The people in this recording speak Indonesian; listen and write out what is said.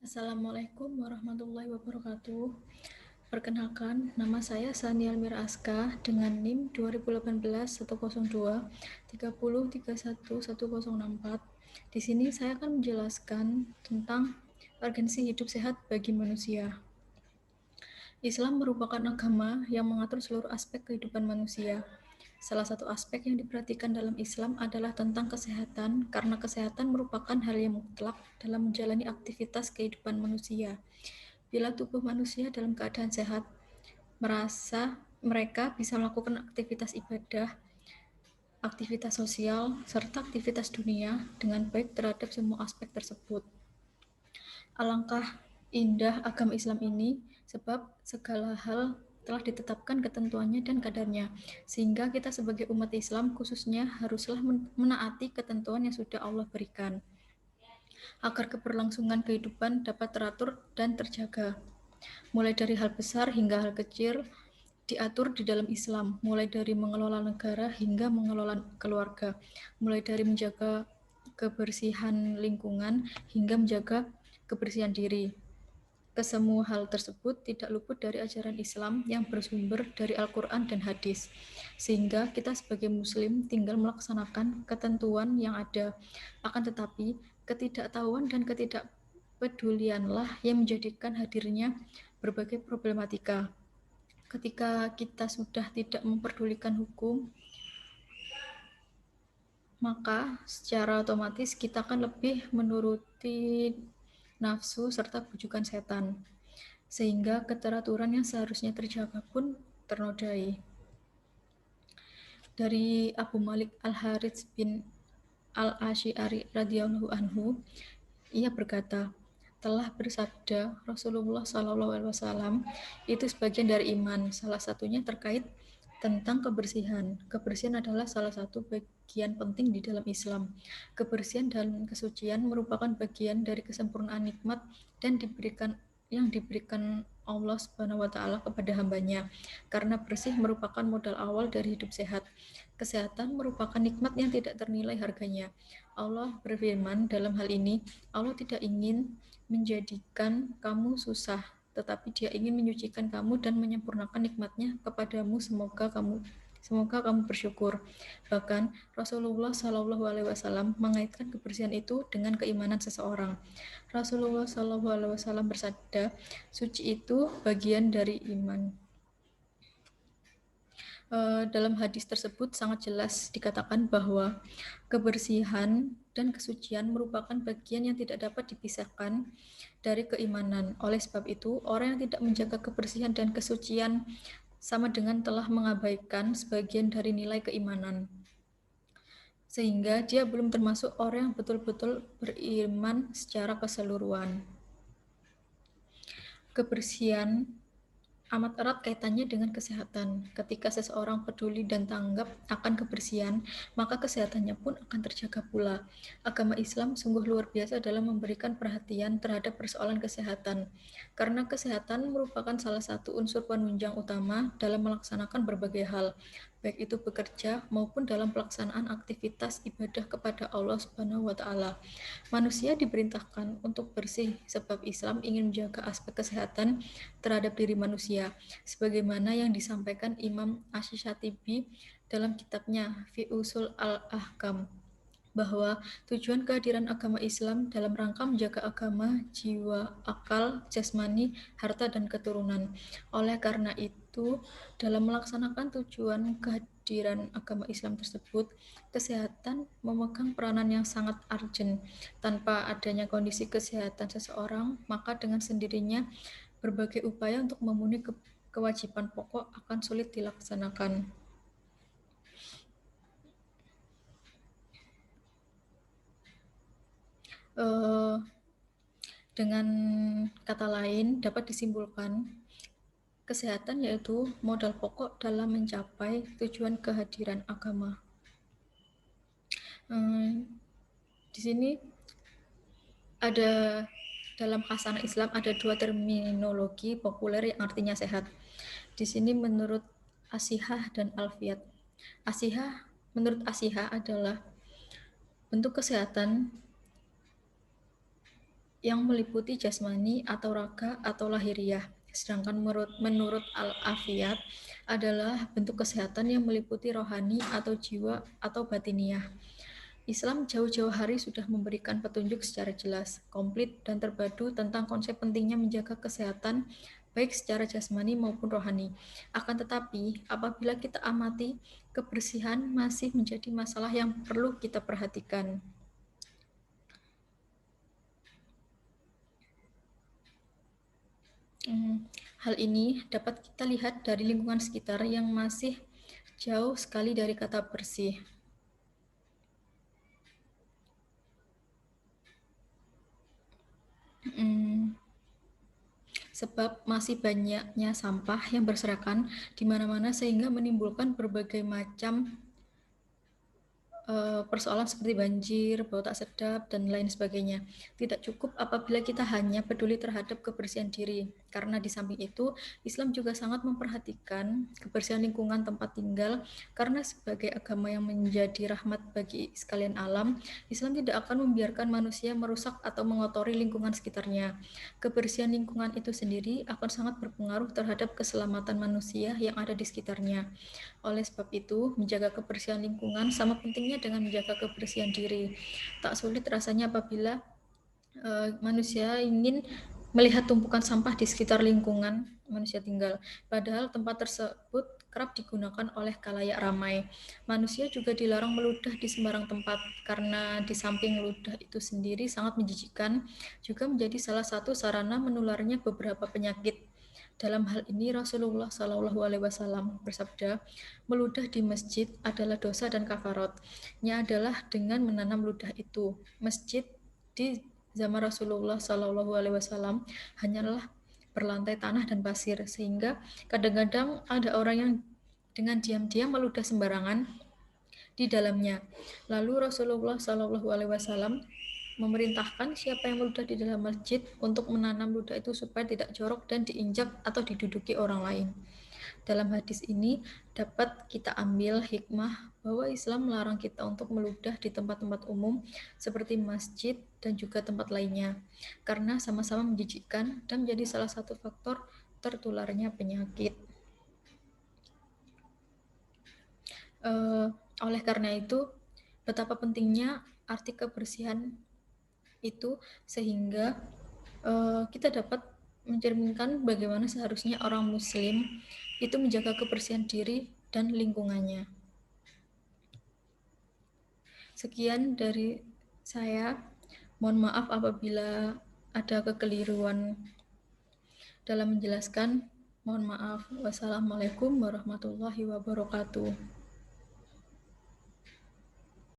Assalamualaikum warahmatullahi wabarakatuh. Perkenalkan, nama saya Sani Almira Aska dengan NIM 2018-102 30311064. Di sini saya akan menjelaskan tentang urgensi hidup sehat bagi manusia. Islam merupakan agama yang mengatur seluruh aspek kehidupan manusia. Salah satu aspek yang diperhatikan dalam Islam adalah tentang kesehatan, karena kesehatan merupakan hal yang mutlak dalam menjalani aktivitas kehidupan manusia. Bila tubuh manusia dalam keadaan sehat, mereka bisa melakukan aktivitas ibadah, aktivitas sosial, serta aktivitas dunia dengan baik terhadap semua aspek tersebut. Alangkah indah agama Islam ini, sebab segala hal telah ditetapkan ketentuannya dan kadarnya, sehingga kita sebagai umat Islam khususnya haruslah menaati ketentuan yang sudah Allah berikan, agar keberlangsungan kehidupan dapat teratur dan terjaga. Mulai dari hal besar hingga hal kecil diatur di dalam Islam, mulai dari mengelola negara hingga mengelola keluarga, mulai dari menjaga kebersihan lingkungan hingga menjaga kebersihan diri. Kesemua hal tersebut tidak luput dari ajaran Islam yang bersumber dari Al-Quran dan hadis, sehingga kita sebagai muslim tinggal melaksanakan ketentuan yang ada. Akan tetapi, ketidaktahuan dan ketidakpedulianlah yang menjadikan hadirnya berbagai problematika. Ketika kita sudah tidak memperdulikan hukum, maka secara otomatis kita akan lebih menuruti nafsu serta bujukan setan, sehingga keteraturan yang seharusnya terjaga pun ternodai. Dari Abu Malik Al-Harits bin Al-Asy'ari radhiyallahu anhu, ia berkata, telah bersabda Rasulullah SAW, itu sebagian dari iman, salah satunya terkait tentang kebersihan. Kebersihan adalah salah satu bagian penting di dalam Islam. Kebersihan dan kesucian merupakan bagian dari kesempurnaan nikmat dan yang diberikan Allah Subhanahu wa taala kepada hambanya. Karena bersih merupakan modal awal dari hidup sehat. Kesehatan merupakan nikmat yang tidak ternilai harganya. Allah berfirman dalam hal ini, Allah tidak ingin menjadikan kamu susah, tetapi Dia ingin menyucikan kamu dan menyempurnakan nikmatnya kepadamu. Semoga kamu bersyukur. Bahkan Rasulullah SAW mengaitkan kebersihan itu dengan keimanan seseorang. Rasulullah SAW bersabda, suci itu bagian dari iman. Dalam hadis tersebut sangat jelas dikatakan bahwa kebersihan dan kesucian merupakan bagian yang tidak dapat dipisahkan dari keimanan. Oleh sebab itu, orang yang tidak menjaga kebersihan dan kesucian sama dengan telah mengabaikan sebagian dari nilai keimanan, sehingga dia belum termasuk orang yang betul-betul beriman secara keseluruhan. Kebersihan amat erat kaitannya dengan kesehatan. Ketika seseorang peduli dan tanggap akan kebersihan, maka kesehatannya pun akan terjaga pula. Agama Islam sungguh luar biasa dalam memberikan perhatian terhadap persoalan kesehatan, karena kesehatan merupakan salah satu unsur penunjang utama dalam melaksanakan berbagai hal, baik itu bekerja maupun dalam pelaksanaan aktivitas ibadah kepada Allah Subhanahu wa taala. Manusia diperintahkan untuk bersih sebab Islam ingin menjaga aspek kesehatan terhadap diri manusia, sebagaimana yang disampaikan Imam Asy-Syatibi dalam kitabnya Fi Usul Al-Ahkam, bahwa tujuan kehadiran agama Islam dalam rangka menjaga agama, jiwa, akal, jasmani, harta, dan keturunan. Oleh karena itu, dalam melaksanakan tujuan kehadiran agama Islam tersebut, kesehatan memegang peranan yang sangat urgent. Tanpa adanya kondisi kesehatan seseorang, maka dengan sendirinya berbagai upaya untuk memenuhi kewajiban pokok akan sulit dilaksanakan. Dengan kata lain, dapat disimpulkan kesehatan yaitu modal pokok dalam mencapai tujuan kehadiran agama. Di sini ada dalam khasanah Islam ada dua terminologi populer yang artinya sehat. Di sini menurut Asihah dan Alfiat. Menurut Asihah adalah bentuk kesehatan yang meliputi jasmani atau raga atau lahiriah. Sedangkan menurut Al-Afiyat adalah bentuk kesehatan yang meliputi rohani atau jiwa atau batiniah. Islam jauh-jauh hari sudah memberikan petunjuk secara jelas, komplit, dan terpadu tentang konsep pentingnya menjaga kesehatan baik secara jasmani maupun rohani. Akan tetapi, apabila kita amati, kebersihan masih menjadi masalah yang perlu kita perhatikan. Hal ini dapat kita lihat dari lingkungan sekitar yang masih jauh sekali dari kata bersih. Sebab masih banyaknya sampah yang berserakan di mana-mana sehingga menimbulkan berbagai macam persoalan seperti banjir, bau tak sedap, dan lain sebagainya. Tidak cukup apabila kita hanya peduli terhadap kebersihan diri, karena di samping itu, Islam juga sangat memperhatikan kebersihan lingkungan tempat tinggal, karena sebagai agama yang menjadi rahmat bagi sekalian alam, Islam tidak akan membiarkan manusia merusak atau mengotori lingkungan sekitarnya. Kebersihan lingkungan itu sendiri akan sangat berpengaruh terhadap keselamatan manusia yang ada di sekitarnya. Oleh sebab itu, menjaga kebersihan lingkungan sama pentingnya dengan menjaga kebersihan diri. Tak sulit rasanya apabila manusia ingin melihat tumpukan sampah di sekitar lingkungan manusia tinggal. Padahal tempat tersebut kerap digunakan oleh khalayak ramai. Manusia juga dilarang meludah di sembarang tempat karena di samping ludah itu sendiri sangat menjijikkan, juga menjadi salah satu sarana menularnya beberapa penyakit. Dalam hal ini Rasulullah Shallallahu Alaihi Wasallam bersabda, meludah di masjid adalah dosa dan kafaratnya adalah dengan menanam ludah itu. Masjid di zaman Rasulullah Shallallahu Alaihi Wasallam hanyalah berlantai tanah dan pasir, sehingga kadang-kadang ada orang yang dengan diam-diam meludah sembarangan di dalamnya. Lalu Rasulullah Shallallahu Alaihi Wasallam memerintahkan siapa yang meludah di dalam masjid untuk menanam ludah itu supaya tidak jorok dan diinjak atau diduduki orang lain. Dalam hadis ini dapat kita ambil hikmah bahwa Islam melarang kita untuk meludah di tempat-tempat umum seperti masjid dan juga tempat lainnya, karena sama-sama menjijikkan dan menjadi salah satu faktor tertularnya penyakit. Oleh karena itu, betapa pentingnya arti kebersihan itu sehingga kita dapat mencerminkan bagaimana seharusnya orang muslim itu menjaga kebersihan diri dan lingkungannya. Sekian dari saya. Mohon maaf apabila ada kekeliruan dalam menjelaskan. Mohon maaf. Wassalamualaikum warahmatullahi wabarakatuh.